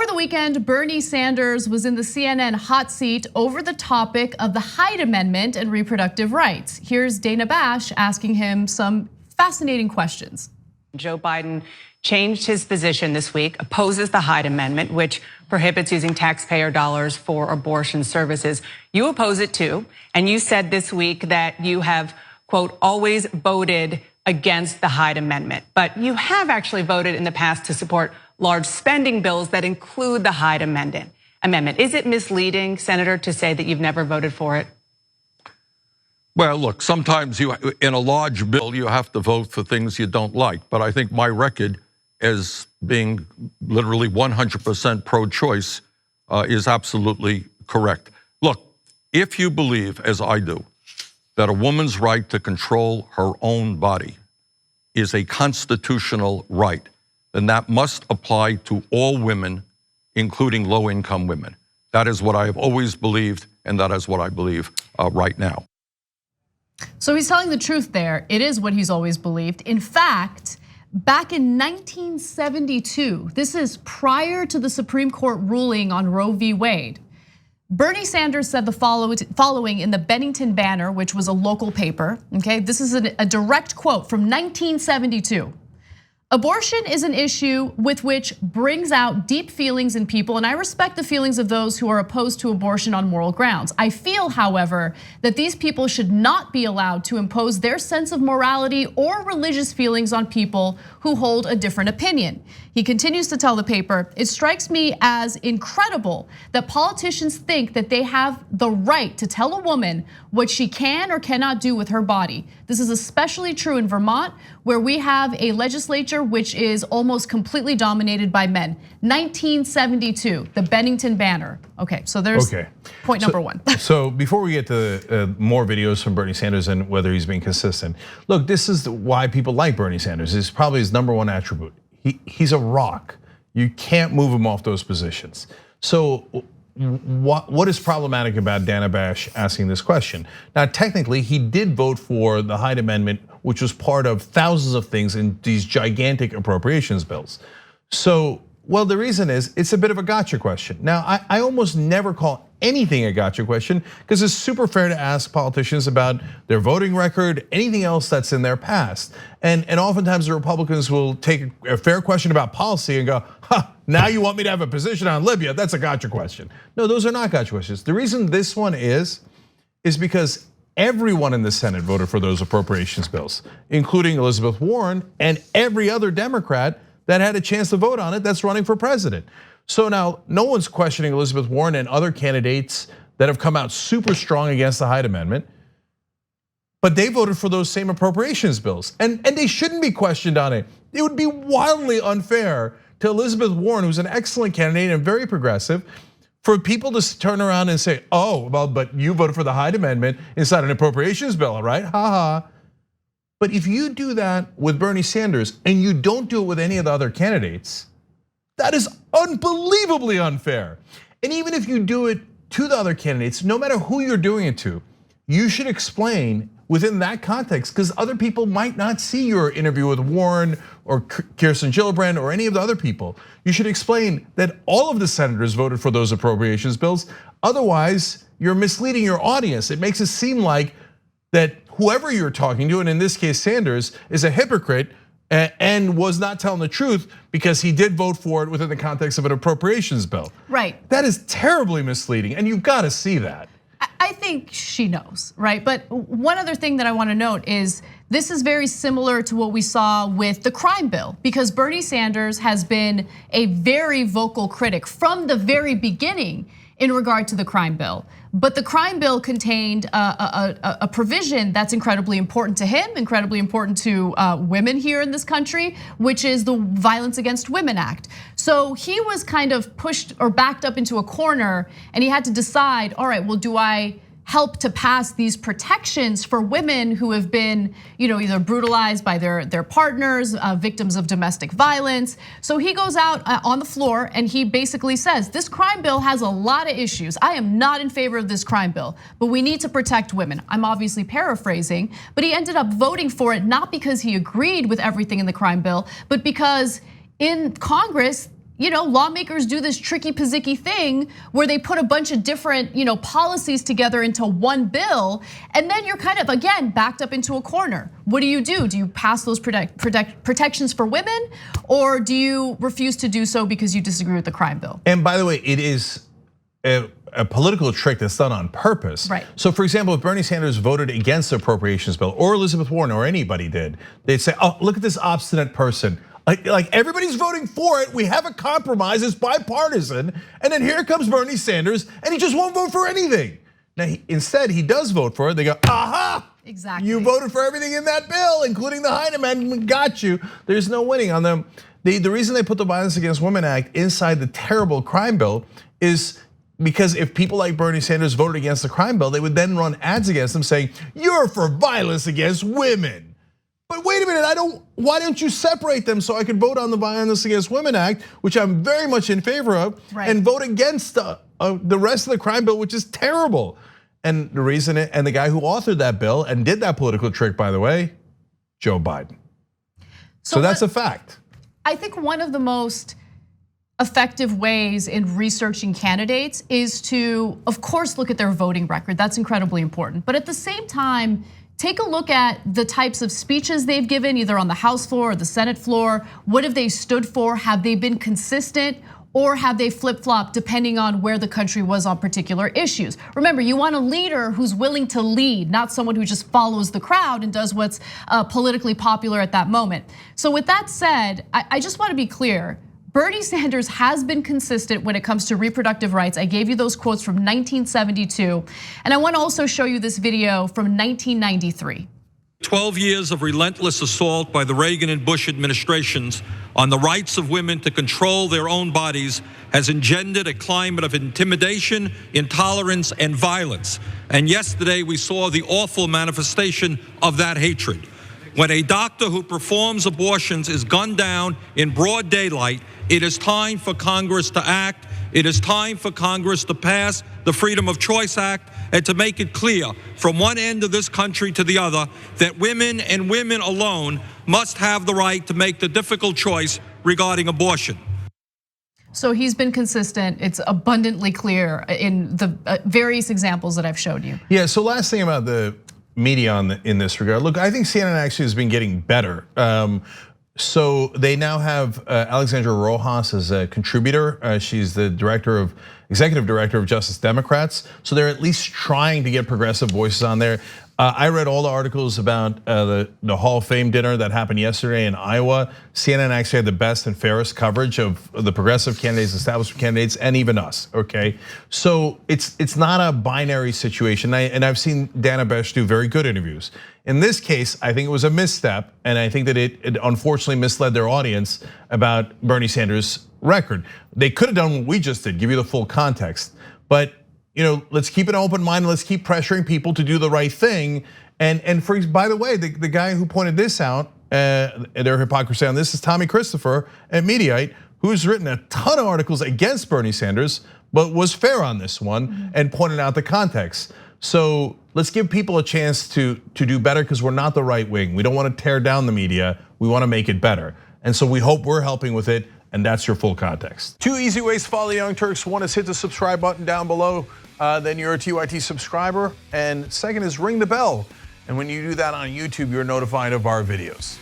Over the weekend, Bernie Sanders was in the CNN hot seat over the topic of the Hyde Amendment and reproductive rights. Here's Dana Bash asking him some fascinating questions. Joe Biden changed his position this week, opposes the Hyde Amendment, which prohibits using taxpayer dollars for abortion services. You oppose it too, and you said this week that you have, quote, always voted against the Hyde Amendment. But you have actually voted in the past to support large spending bills that include the Hyde Amendment. Is it misleading, Senator, to say that you've never voted for it? Well, look, sometimes in a large bill, you have to vote for things you don't like. But I think my record as being literally 100% pro-choice is absolutely correct. Look, if you believe, as I do, that a woman's right to control her own body is a constitutional right, then that must apply to all women, including low-income women. That is what I have always believed, and that is what I believe right now. So he's telling the truth there. It is what he's always believed. In fact, back in 1972, this is prior to the Supreme Court ruling on Roe v. Wade, Bernie Sanders said the following in the Bennington Banner, which was a local paper, okay? This is a direct quote from 1972. Abortion is an issue with which brings out deep feelings in people, and I respect the feelings of those who are opposed to abortion on moral grounds. I feel, however, that these people should not be allowed to impose their sense of morality or religious feelings on people who hold a different opinion. He continues to tell the paper, it strikes me as incredible that politicians think that they have the right to tell a woman what she can or cannot do with her body. This is especially true in Vermont, where we have a legislature which is almost completely dominated by men. 1972, the Bennington Banner. Okay, so there's point number one. So before we get to more videos from Bernie Sanders and whether he's being consistent, look, this is why people like Bernie Sanders. It's probably his number one attribute. He's a rock. You can't move him off those positions. So what is problematic about Dana Bash asking this question? Now, technically, he did vote for the Hyde Amendment, which was part of thousands of things in these gigantic appropriations bills. So, well, the reason is it's a bit of a gotcha question. Now, I almost never call anything a gotcha question because it's super fair to ask politicians about their voting record, anything else that's in their past. And oftentimes the Republicans will take a fair question about policy and go, now you want me to have a position on Libya, that's a gotcha question. No, those are not gotcha questions. The reason this one is because everyone in the Senate voted for those appropriations bills, including Elizabeth Warren and every other Democrat that had a chance to vote on it that's running for president. So now no one's questioning Elizabeth Warren and other candidates that have come out super strong against the Hyde Amendment, but they voted for those same appropriations bills. And they shouldn't be questioned on it. It would be wildly unfair to Elizabeth Warren, who's an excellent candidate and very progressive, for people to turn around and say, oh, well, but you voted for the Hyde Amendment inside an appropriations bill, right? Ha ha. But if you do that with Bernie Sanders and you don't do it with any of the other candidates, that is unbelievably unfair. And even if you do it to the other candidates, no matter who you're doing it to, you should explain within that context, because other people might not see your interview with Warren or Kirsten Gillibrand or any of the other people. You should explain that all of the senators voted for those appropriations bills. Otherwise, you're misleading your audience. It makes it seem like that whoever you're talking to, and in this case Sanders, is a hypocrite and was not telling the truth because he did vote for it within the context of an appropriations bill. Right. That is terribly misleading, and you've got to see that. I think she knows, right? But one other thing that I want to note is this is very similar to what we saw with the crime bill, because Bernie Sanders has been a very vocal critic from the very beginning in regard to the crime bill. But the crime bill contained a provision that's incredibly important to him, incredibly important to women here in this country, which is the Violence Against Women Act. So he was kind of pushed or backed up into a corner, and he had to decide, all right, well, do I help to pass these protections for women who have been, either brutalized by their partners, victims of domestic violence. So he goes out on the floor and he basically says, this crime bill has a lot of issues. I am not in favor of this crime bill, but we need to protect women. I'm obviously paraphrasing, but he ended up voting for it, not because he agreed with everything in the crime bill, but because in Congress, lawmakers do this tricky pizzicky thing where they put a bunch of different, policies together into one bill, and then you're kind of, again, backed up into a corner. What do? Do you pass those protections for women, or do you refuse to do so because you disagree with the crime bill? And by the way, it is a political trick that's done on purpose. Right. So for example, if Bernie Sanders voted against the appropriations bill, or Elizabeth Warren, or anybody did, they'd say, oh, look at this obstinate person. Like everybody's voting for it. We have a compromise, it's bipartisan. And then here comes Bernie Sanders and he just won't vote for anything. Now, instead he does vote for it. They go, aha, exactly. You voted for everything in that bill, including the Hyde Amendment, got you. There's no winning on them. The reason they put the Violence Against Women Act inside the terrible crime bill is because if people like Bernie Sanders voted against the crime bill, they would then run ads against them saying, you're for violence against women. But wait a minute, why don't you separate them so I could vote on the Violence Against Women Act, which I'm very much in favor of, right, and vote against the rest of the crime bill, which is terrible. And the reason, and the guy who authored that bill and did that political trick, by the way, Joe Biden. So that's a fact. I think one of the most effective ways in researching candidates is to, of course, look at their voting record. That's incredibly important. But at the same time, take a look at the types of speeches they've given, either on the House floor or the Senate floor. What have they stood for? Have they been consistent? Or have they flip-flopped depending on where the country was on particular issues? Remember, you want a leader who's willing to lead, not someone who just follows the crowd and does what's politically popular at that moment. So with that said, I just want to be clear. Bernie Sanders has been consistent when it comes to reproductive rights. I gave you those quotes from 1972. And I want to also show you this video from 1993. 12 years of relentless assault by the Reagan and Bush administrations on the rights of women to control their own bodies has engendered a climate of intimidation, intolerance, and violence. And yesterday we saw the awful manifestation of that hatred. When a doctor who performs abortions is gunned down in broad daylight, it is time for Congress to act. It is time for Congress to pass the Freedom of Choice Act and to make it clear from one end of this country to the other that women and women alone must have the right to make the difficult choice regarding abortion. So he's been consistent. It's abundantly clear in the various examples that I've showed you. Yeah, so last thing about the media in this regard. Look, I think CNN actually has been getting better. So they now have Alexandra Rojas as a contributor. She's the executive director of Justice Democrats. So they're at least trying to get progressive voices on there. I read all the articles about the Hall of Fame dinner that happened yesterday in Iowa. CNN actually had the best and fairest coverage of the progressive candidates, establishment candidates, and even us, okay? So it's not a binary situation, and I've seen Dana Besh do very good interviews. In this case, I think it was a misstep, and I think that it unfortunately misled their audience about Bernie Sanders' record. They could have done what we just did, give you the full context, but let's keep an open mind. Let's keep pressuring people to do the right thing. And by the way, the guy who pointed this out, their hypocrisy on this, is Tommy Christopher at Mediaite, who's written a ton of articles against Bernie Sanders, but was fair on this one and pointed out the context. So let's give people a chance to do better, because we're not the right wing. We don't want to tear down the media. We want to make it better. And so we hope we're helping with it. And that's your full context. 2 easy ways to follow the Young Turks. One is hit the subscribe button down below. Then you're a TYT subscriber. And second is ring the bell. And when you do that on YouTube, you're notified of our videos.